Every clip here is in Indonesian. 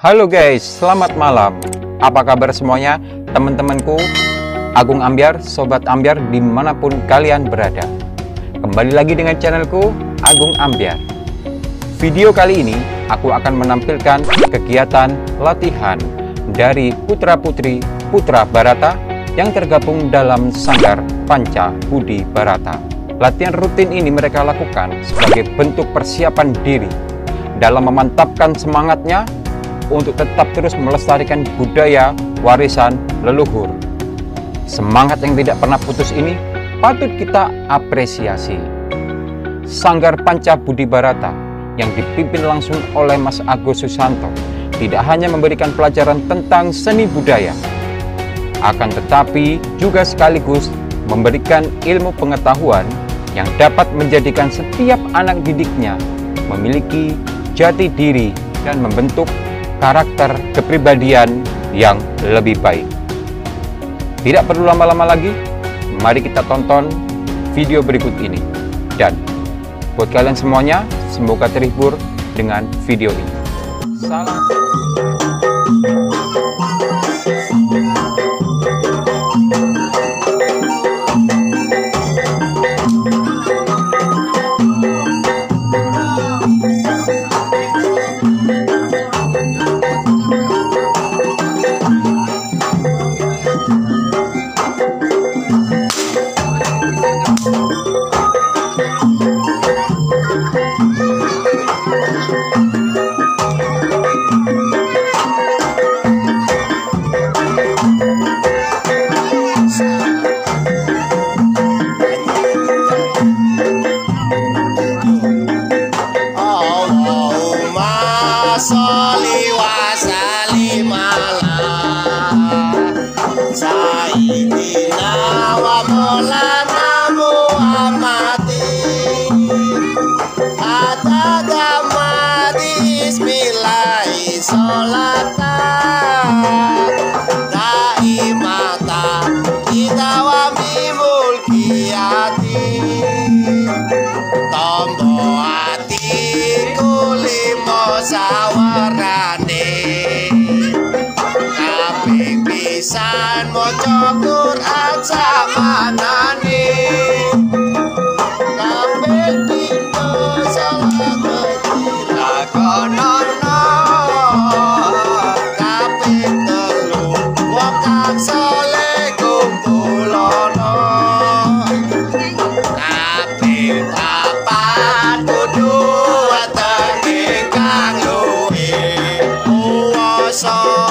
Halo guys, selamat malam. Apa kabar semuanya, teman-temanku, Agung Ambyar, Sobat Ambyar dimanapun kalian berada. Kembali lagi dengan channelku, Agung Ambyar. Video kali ini, aku akan menampilkan kegiatan latihan dari putra-putri Putra Barata yang tergabung dalam Sanggar Panca Budi Barata. Latihan rutin ini mereka lakukan sebagai bentuk persiapan diri dalam memantapkan semangatnya untuk tetap terus melestarikan budaya warisan leluhur. Semangat yang tidak pernah putus ini patut kita apresiasi. Sanggar Panca Budi Barata yang dipimpin langsung oleh Mas Agus Susanto tidak hanya memberikan pelajaran tentang seni budaya, akan tetapi juga sekaligus memberikan ilmu pengetahuan yang dapat menjadikan setiap anak didiknya memiliki jati diri dan membentuk karakter kepribadian yang lebih baik. Tidak perlu lama-lama lagi, mari kita tonton video berikut ini. Dan buat kalian semuanya, semoga terhibur dengan video ini. Salam. Pisan maca Quran samanane kabeh dina salat dilakonono kabeh telu wong kang saleh kumpulono kabeh papat kudu wetenge kang luwih kuwasa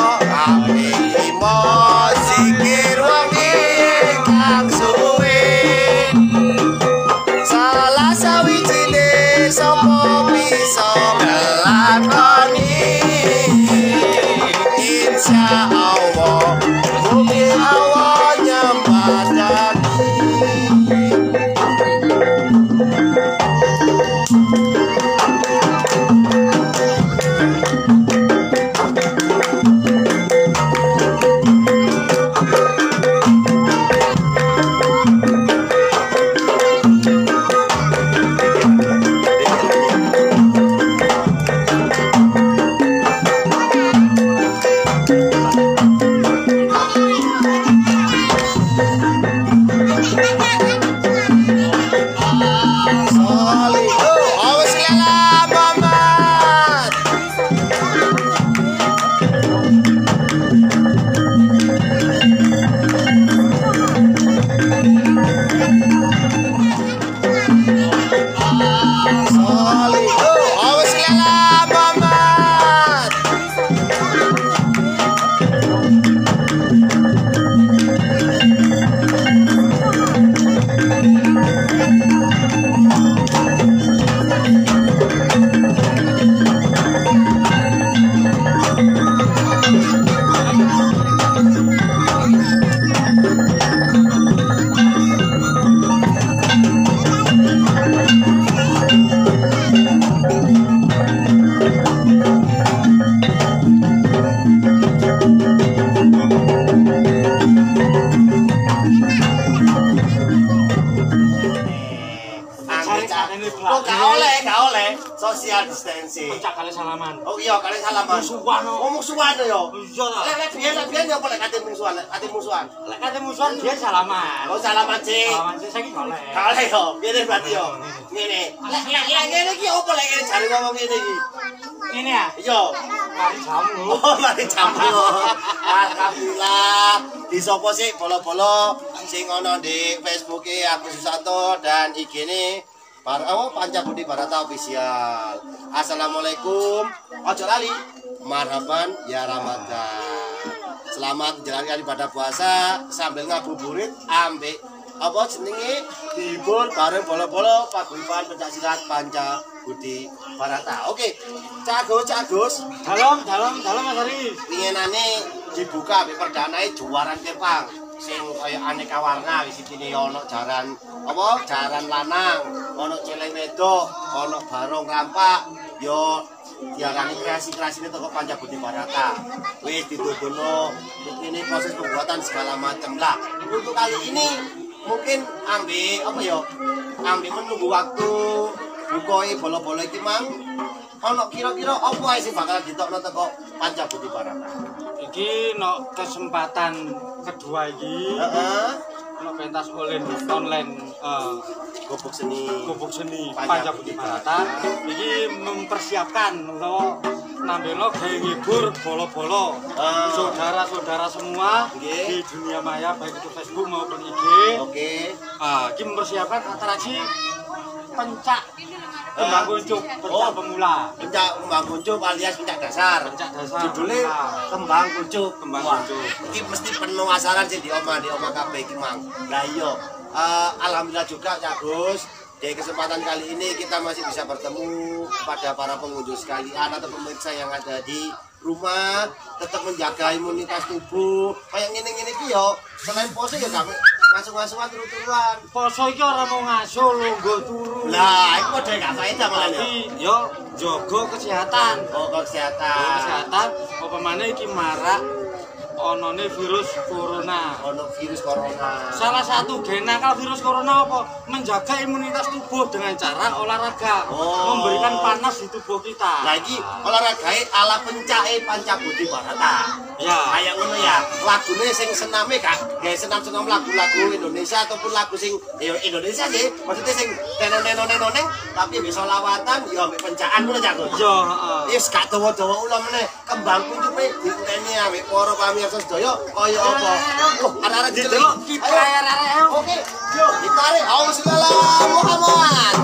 social distancing. Cak kali salaman. Oh iya, kalian salaman. Musuhan. Oh, musuhan ya. Iya ta. Lek biyen ya boleh kate musuhan, kate musuhan. Lek kate musuhan dia salaman. Oh, salaman sih. Salaman sih saiki boleh. Kale yo, ngene berarti yo. Ngene. Lek ngene iki opo lek ngene jare ngomong ngene iki? Ini ya. Iya. Mari jamu. Oh, mari jamu. Alhamdulillah. Di sopo sih bolo-bolo sing ono di Facebook-e Agus Susanto dan IG-ne Panca Budi Barata Official. Assalamualaikum. Ojo lali. Marhaban ya Ramadan. Selamat menjalankan ibadah puasa sambil ngabuburit ambek apa jenenge dihibur bareng bolo-bolo paguyuban pencaksilat Panca Budi Barata. Oke. Cagus. Dalam Mas Ari. Pinginane dibuka ambek perdanae juaran kepang sing kaya aneka warna wis iki ono jaran apa jaran lanang, ono celeng wedok, ono barong rampak, yo diarani kreasi-kreasine toko Panca Budi Barata. Wis dituduhno ini proses pembuatan segala macam lah. Untuk kali ini mungkin ambil apa yo? Ambil menunggu waktu bukoi bolo-bolo iki mang. Ono kira-kira apa sih bakal ditokno teko Panca Budi Barata? Iki no kesempatan kedua iki. No pentas online Gubuk seni Panca Budi Barata. Iki mempersiapkan untuk nampilno gawe ngibur bolo-bolo. Saudara-saudara semua di dunia maya baik itu Facebook maupun IG. Oke. Iki mempersiapkan atraksi pencak kembang kuncup, pencak pemula. Pencak kembang kuncup alias pencak dasar. Judulnya kembang kuncup. Ini mesti penuh asaran sih di oma kabeh iki mang. Lah iya. Alhamdulillah juga Cak Gus. Di kesempatan kali ini kita masih bisa bertemu pada para pengunjung sekalian atau pemirsa yang ada di rumah, tetap menjaga imunitas tubuh. Kayak ngene-ngene iki yo, selain poso ya gak ngasuh-ngasuhan turu-turuan. Poso iki ora mau ngasuh lungguh turu. Lah, iku padha gak faedah malah yo jaga kesehatan. Oh, kesehatan. Apa maneh iki marak onone virus corona. Ono virus corona. Salah satu gen nakal virus corona apa? Menjaga imunitas tubuh dengan cara olahraga. Memberikan panas di tubuh kita. Nah, iki olahragae ala pencake Panca Budi Barata. Ya, kayak ngono ya. Lagune sing sename gak gawe senam-senam lagu-lagu Indonesia ataupun lagu sing ya Indonesia sih. Maksudnya sing tenong-tenong tapi bisa lawatan ya ambek pencaan ngono Cak. Iya, heeh. Wis gak dawa-dawa ulah meneh. Kembang kuncupe dienteni ambek para pamirsa sedaya kaya apa. Arek-arek didelok kiprah arek. Oke, yo ditarik. Auzubillahi Muhammad.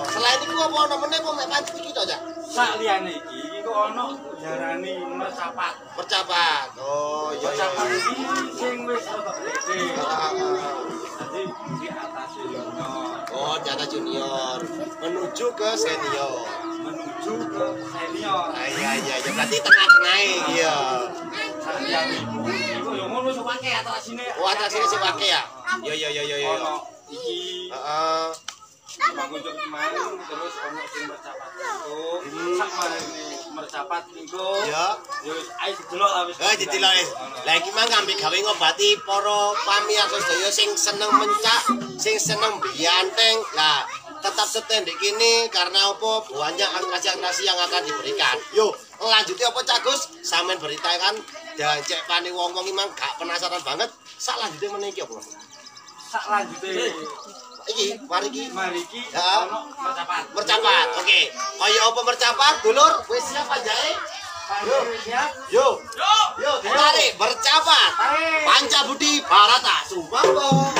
Selain itu apa namanya kok mek panci iki to, Cak? Sak liyane iki kok ana jarani mercapat. Mercapat. Oh, iya. Mercapat iki sing wis rada gede. Dadi di atas junior. Oh, di atas junior menuju ke senior. Menuju ke senior. Iya. Berarti tengah-tengah iya. Sak liyane iku yo ngono sing wake atas sini. Oh, atas sini sing wake ya? Iya. Ono iki. Heeh. Bangun jam kemarin terus ono sing mercapat itu sak marene mercapat niku ya wis ae didelok lah wis didelok wis lah iki mang ngambil gawe ngobati para pamiyar sedaya sing seneng mencak sing seneng bianteng lah tetap setia di kini karena apa banyak atraksi-atraksi yang akan diberikan. Yo lanjutnya apa Cak Gus sampean beritakan dan cek pani wong-wong mang gak penasaran banget sak lanjutnya meniki apa sak lanjutnya iki mari iki ono mercapat. Oke. Kaya apa mercapat, dulur? Wis siap panjae? Yo. Ditarik mercapat. Pancabudi Barata Sumbangbo.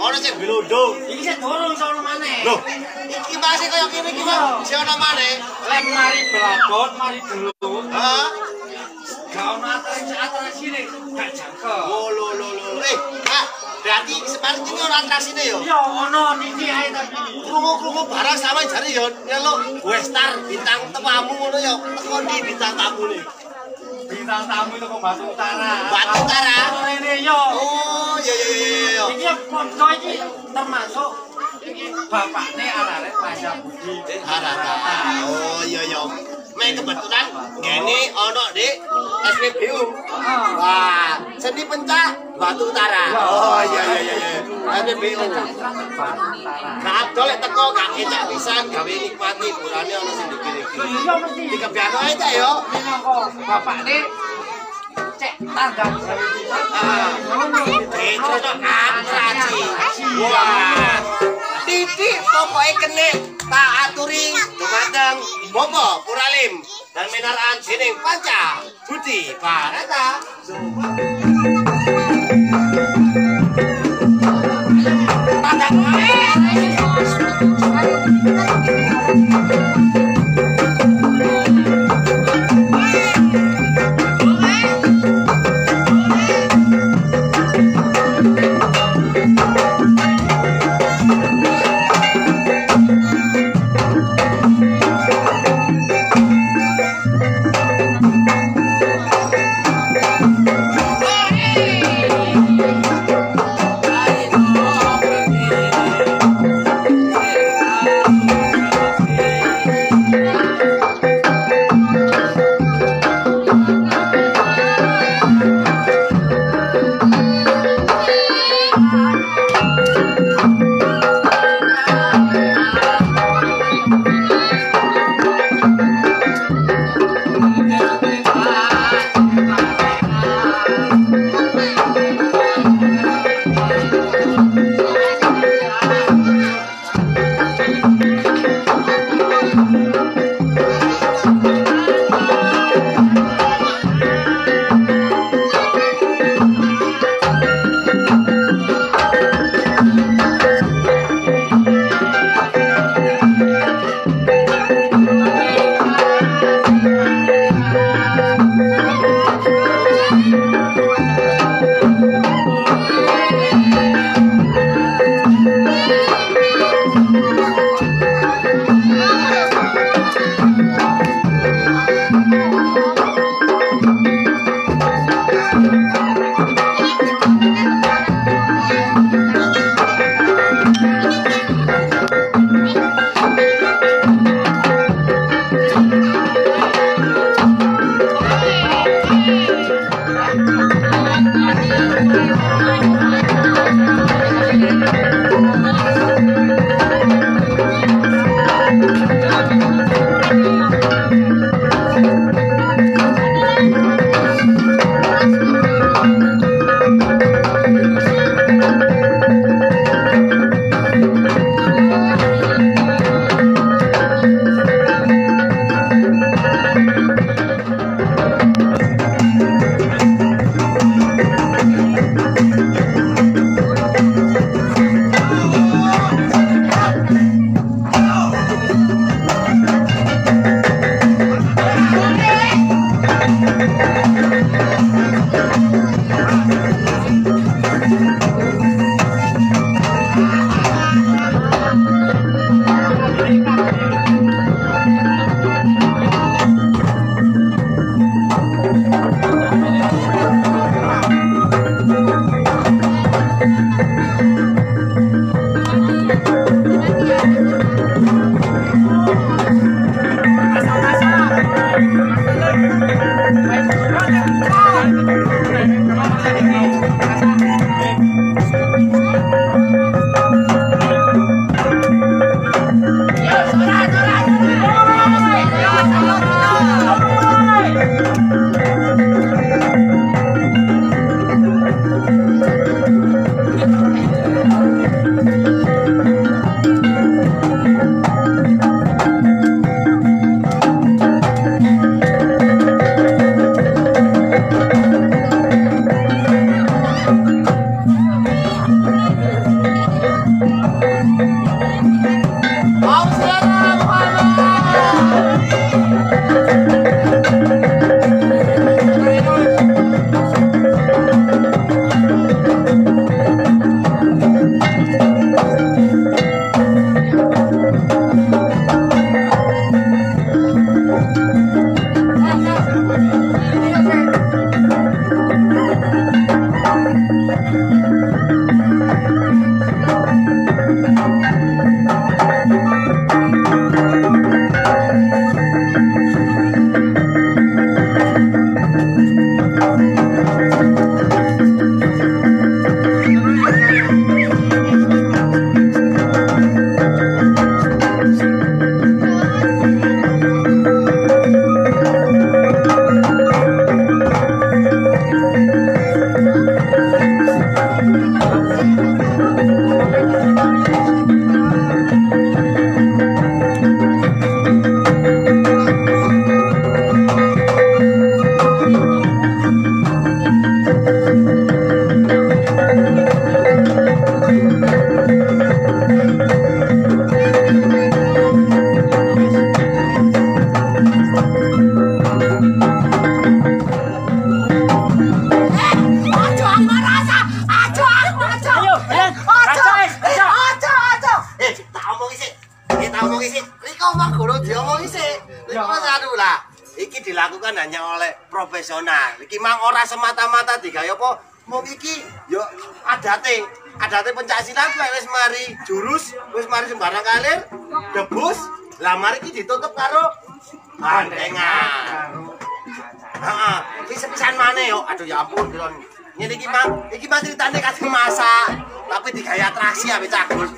Ono sing glodong. Iki sing durung iso ono maneh. Lho, iki masih kaya kene iki kok isih ono maneh. Lek mari belagot, mari delung. Heeh. Gak ono atraksine, gak jangkep. Oh, lho. Kak, berarti sepanjang ini ono atraksine yo. Iya, ono niki ae tapi. Krungu-krungu barang sama jare yo nyeluk Westar bintang tamu ngono yo. Teko ndi bintang tamune? Bintang tamu itu kok Batu Utara. Batu Utara. Ini yo. Oh, iya. Iki konco iki termasuk bapakne arek Pasha Budi. Harata. Oh, iya. Mek kebetulan gene ono di SPBU. Wah, seni pencak Batu Utara. Oh, iya. SPBU. Nah, Abdul lek teko gak kecak pisan gawe nikmati hiburane ono sing dikiri-kiri. Iya mesti. Dikebiano ae ta yo. Bapakne cek tanggap gawe pisan. Itu to atraksi. Wah. Titik pokoke kene tak aturi dumateng Bobo Puralim dan menaraan dening Pasha Budi Barata. dilakukan hanya oleh profesional. Iki mang ora semata-mata digawe apa mung iki yo adate pencaksilat wis mari jurus, wis mari sembarang kalir, debus, lah mari iki ditutup karo bandengan. Heeh, pisan maneh yo. Aduh ya ampun, Ngene iki mang ceritane kasih masak, tapi digaya atraksi ya Cagus.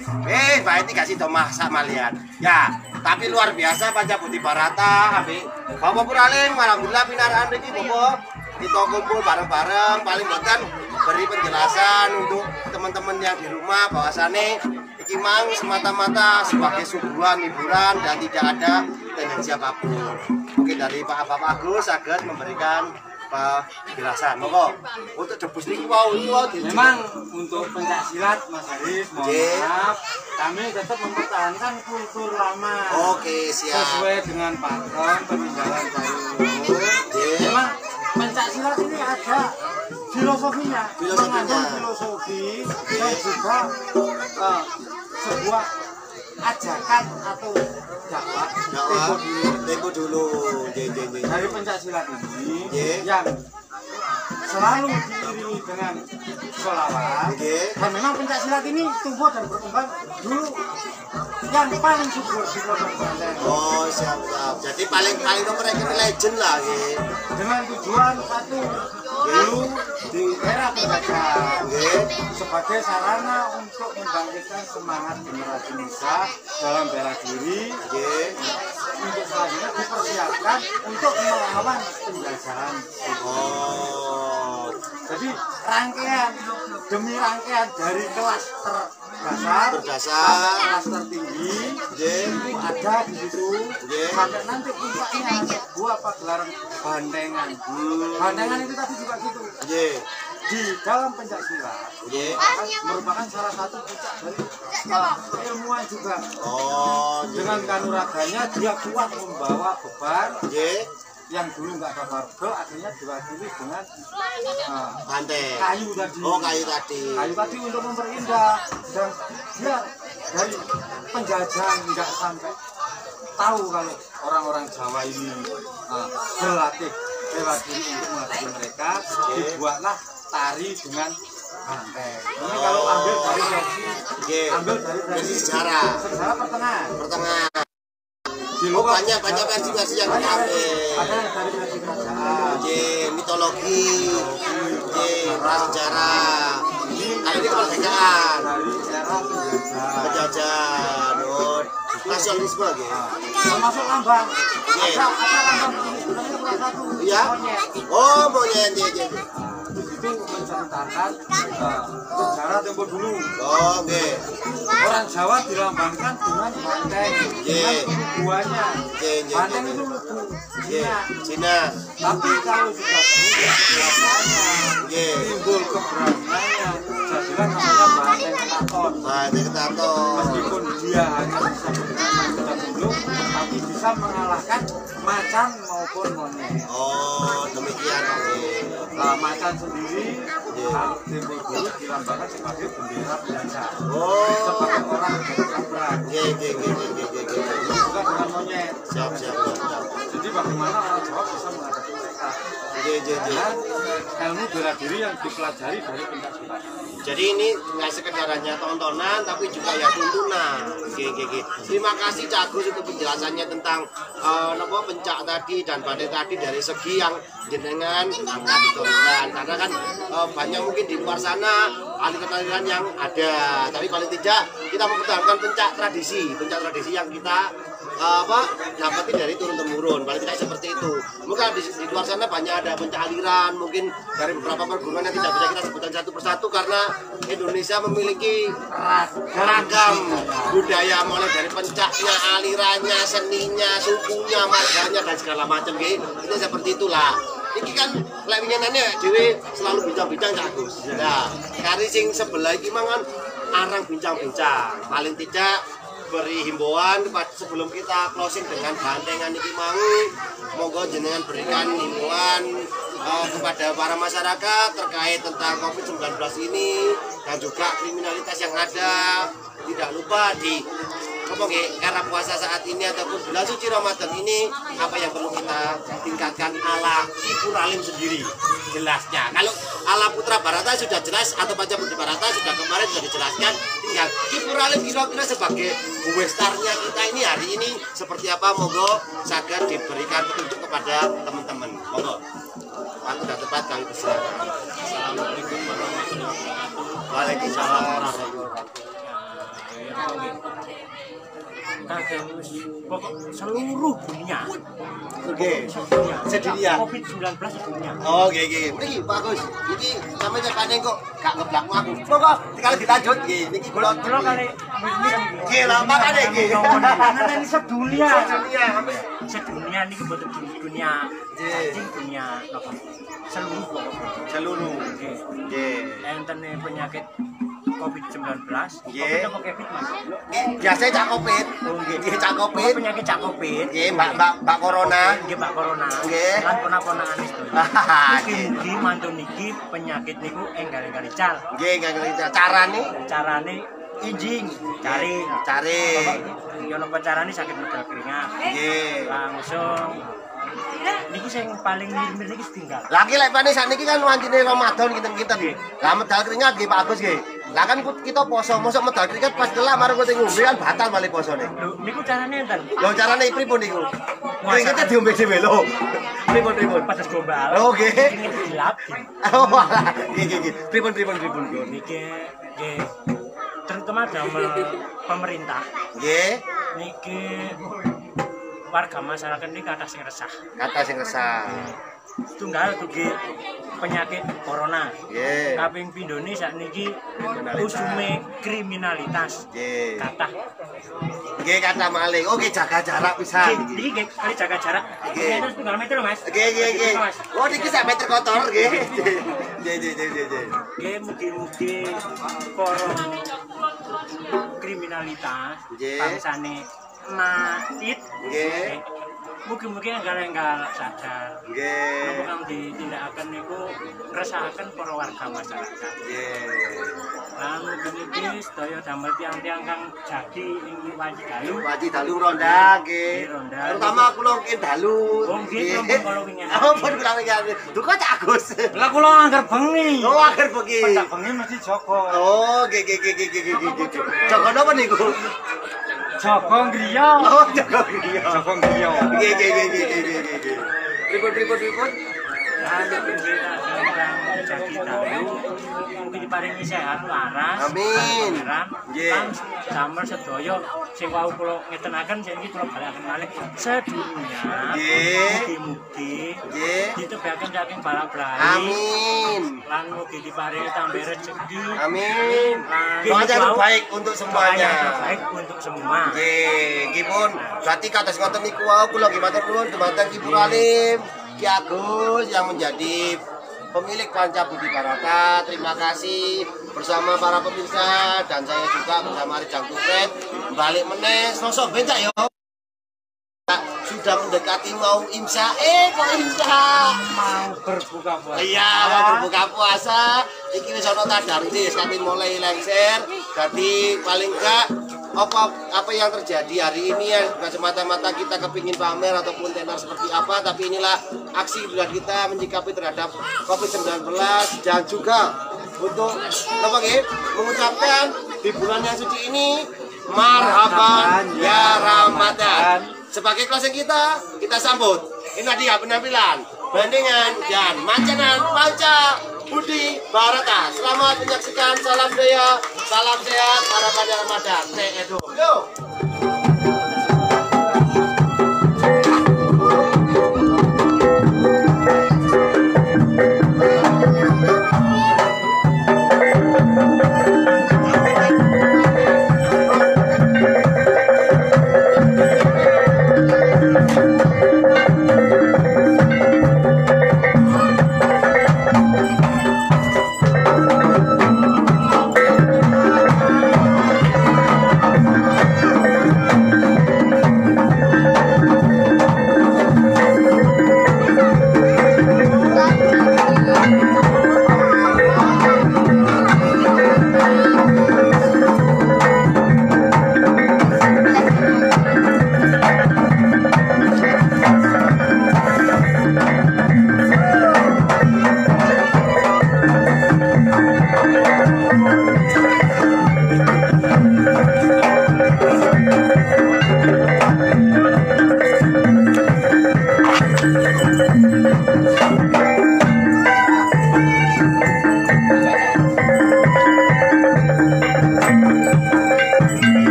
Bae dikasih do masak malian. Ya, tapi luar biasa Panca Budi Barata ambek Bapak Puraling alhamdulillah pinaraan iki Bapak. Kita kumpul bareng-bareng paling boten beri penjelasan untuk teman-teman yang di rumah bahwasane iki mang semata-mata sebagai suguhan hiburan dan tidak ada tendensi apapun. Mungkin dari Bapak Agus saged memberikan penjelasan. Monggo. Untuk debus niki wau memang untuk pencak silat Mas Haris, mohon maaf kami tetap mempertahankan kultur lama. Oke, siap. Sesuai dengan pakem peninggalan dahulu. Memang pencak silat ini ada filosofinya. Mengandung filosofi dan juga sebuah ajakan atau dakwah tempo dulu dari pencak silat ini yang selalu diiringi dengan sholawat. Dan memang pencak silat ini tumbuh dan berkembang dulu yang paling subur di Kota Banteng. Oh siap. Jadi paling nomor ini legend lah dengan tujuan satu dulu di era penjajah sebagai sarana untuk membangkitkan semangat generasi muda dalam bela diri untuk selanjutnya dipersiapkan untuk melawan penjajahan. Jadi rangkaian demi rangkaian dari kelas terdasar, kelas tertinggi itu ada di situ sampai nanti puncaknya ada sebuah pagelaran bandengan. Bandengan itu tadi juga gitu. Di dalam pencak silat merupakan salah satu puncak dari ilmuwan juga. Dengan kanuraganya dia kuat membawa beban yang dulu nggak ada barbel, akhirnya diwakili dengan banteng kayu tadi. Kayu tadi untuk memperindah dan biar dari penjajahan nggak sampai tahu kalau orang-orang Jawa ini berlatih bela diri untuk menghadapi mereka, dibuatlah tari dengan banteng. Ini kalau ambil dari sejarah pertengahan. Banyak versi yang diambil. Ada dari versi kerajaan, mitologi, prasejarah. Ini kemerdekaan. dari era Penjajahan, nasionalisme termasuk lambang. Ada lambang ini sebenarnya salah satu monyet. Monyet. Itu menceritakan sejarah tempo dulu. Orang Jawa dilambangkan dengan banteng, dengan tubuhannya. Banteng itu lugu Cina. Tapi kalau sudah timbul keberaniannya, jadilah namanya banteng ketaton. Meskipun dia hanya bisa bermain kuda tunduk, tapi bisa mengalahkan macan maupun monyet. Demikian. Macan sendiri kalau tempo dulu dilambangkan sebagai bendera Belanda. Sebagai orang bertabrak. Juga dengan monyet. Siap. Jadi bagaimana orang Jawa bisa menghadapi mereka? Dan ilmu bela diri yang dipelajari dari pencak silat. Jadi ini nggak sekedar hanya tontonan, tapi juga ya tuntunan. Terima kasih Cagus untuk penjelasannya tentang pencak tadi dan badai tadi dari segi yang jenengan angkat historikan. Karena kan banyak mungkin di luar sana aliran-aliran yang ada, tapi paling tidak kita mempertahankan pencak tradisi yang kita dapati dari turun temurun, paling tidak seperti itu. Mungkin di luar sana banyak ada pencak aliran, mungkin dari beberapa perguruan yang tidak bisa kita sebutkan satu persatu karena Indonesia memiliki ragam budaya, mulai dari pencaknya, alirannya, seninya, sukunya, marganya dan segala macam. Itu seperti itulah. Iki kan lewinyanannya dewe selalu bincang-bincang Cagus. Nah, kari sing sebelah iki mangan arang bincang-bincang. Paling tidak beri himbauan sebelum kita closing dengan bantengan iki mau, monggo jenengan berikan himbauan kepada para masyarakat terkait tentang COVID-19 ini dan juga kriminalitas yang ada. Tidak lupa di era puasa saat ini ataupun bulan suci Ramadan ini, apa yang perlu kita tingkatkan ala Puralim sendiri jelasnya. Kalau ala Putra Barata sudah jelas atau Panca Budi Barata sudah kemarin sudah dijelaskan, tinggal Ki Puralim kira-kira sebagai westarnya kita ini hari ini seperti apa, monggo saged diberikan petunjuk kepada teman-teman. Monggo. Aku bermanfaat kangge kesehatan. Assalamualaikum warahmatullahi wabarakatuh. Waalaikumsalam. Kagak pokok seluruh dunia. Oke. Dunia. Sedunia. COVID-19 sedunia. Oh, nggih. Niki bagus. Iki sampeyan nyepane kok gak ngeblakmu aku. Monggo dikali dilanjut nggih. Niki kula kali nggih lah makane nggih. ini sedunia. Sedunia. Sedunia niki boten dunia. Anjing dunia apa? Seluruh pokoknya. Seluruh. Nggih. Enten penyakit COVID-19. Nggih. Covid apa COVID, Mas? Nggih, biasanya cak Covid. Nggih, cak Covid. Penyakit cak COVID. Nggih, Mbak Corona. Nggih, Mbak Corona. Nggih. Lan ponak-ponakan itu. Nggih. Mugi mantun niki penyakit niku enggal-enggal ical. Nggih, nggih carane Carane injing, cari. Yo napa carane sakit medal keringat. Nggih. Langsung niki sing paling mirip niki setinggal. Lagi lek pane sakniki kan wancine Ramadan kinten-kinten. Lah medal keringat nggih Pak Agus nggih. Lah kan kita poso, mosok medal keringat pas gelap marang kote ngombe kan batal malih posone. Lho, niku carane enten. Lho carane pripun niku? Keringetnya diombe dhewe lho. Pripun? Pas gombal. Oh nggih. Keringet dilap. Oh walah. Nggih. Pripun Gun? Niki nggih terutama damel pemerintah. Nggih. Niki warga masyarakat ini kata sing resah. Kata sing resah. Tunggal dugi penyakit corona. Nggih. Kaping pindhone sakniki usume kriminalitas. Nggih. Kata. Nggih kata malih. Oh nggih jaga jarak pisan. Niki nggih kali jaga jarak. Nggih. Terus tunggal meter lho, Mas. Nggih. Oh niki sak meter kotor nggih. Nggih. Nggih mugi-mugi para kriminalitas Nggih. bangsane mait. Nggih. Mugi-mugi enggal-enggal sadar. Nggih. Napa kang ditindakaken niku ngresahaken para warga masyarakat. Nggih. Lan mugi-mugi sedaya damel tiang-tiang kang jadi ing Waji Dalu. Waji dalu ronda nggih. Ronda. Terutama kula mungkin dalu. Oh nggih, kula kala wingi. Oh pun kula wingi. Duka Cak Agus. Lah kula anggar bengi. Oh akhir bengi. Tak bengi mesti Joko. Oh nggih. Joko napa niku? Joko griya. Oh Joko griya. Joko griya. Nggih. Pripun? Lan nggih jadi dalu. Mugi diparingi sehat waras. Amin. Nggih. Lan damel sedaya sing wau kula ngetenaken saiki kula balaken malih sedunia. Nggih. Mugi-mugi Nggih. ditebaken saking bala-bali. Amin. Lan mugi diparingi tambah rezeki. Amin. Lan Doa yang terbaik untuk semuanya. Doa yang terbaik untuk semua. Nggih, nggih pun. Berarti kados ngoten niku wau kula nggih matur nuwun dumateng Ibu Alim, Ki Agus yang menjadi pemilik Panca Budi Barata. Terima kasih bersama para pemirsa dan saya juga bersama Rijang Tupet. Balik meneh sosok bencak yo. Sudah mendekati mau imsa, kok imsa? Mau berbuka puasa. Iya, mau berbuka puasa. Iki wis ana tadarus kami mulai lengser. Jadi paling enggak apa yang terjadi hari ini ya bukan semata-mata kita kepingin pamer ataupun tenar seperti apa, tapi inilah aksi bulan kita menyikapi terhadap COVID-19 dan juga untuk apa mengucapkan di bulan yang suci ini marhaban ya Ramadan. Sebagai closing kita sambut. Ini dia penampilan bandingan dan mancanan Panca Budi Barata. Selamat menyaksikan, salam daya, salam sehat, harapan Ramadan. Edo. Yo.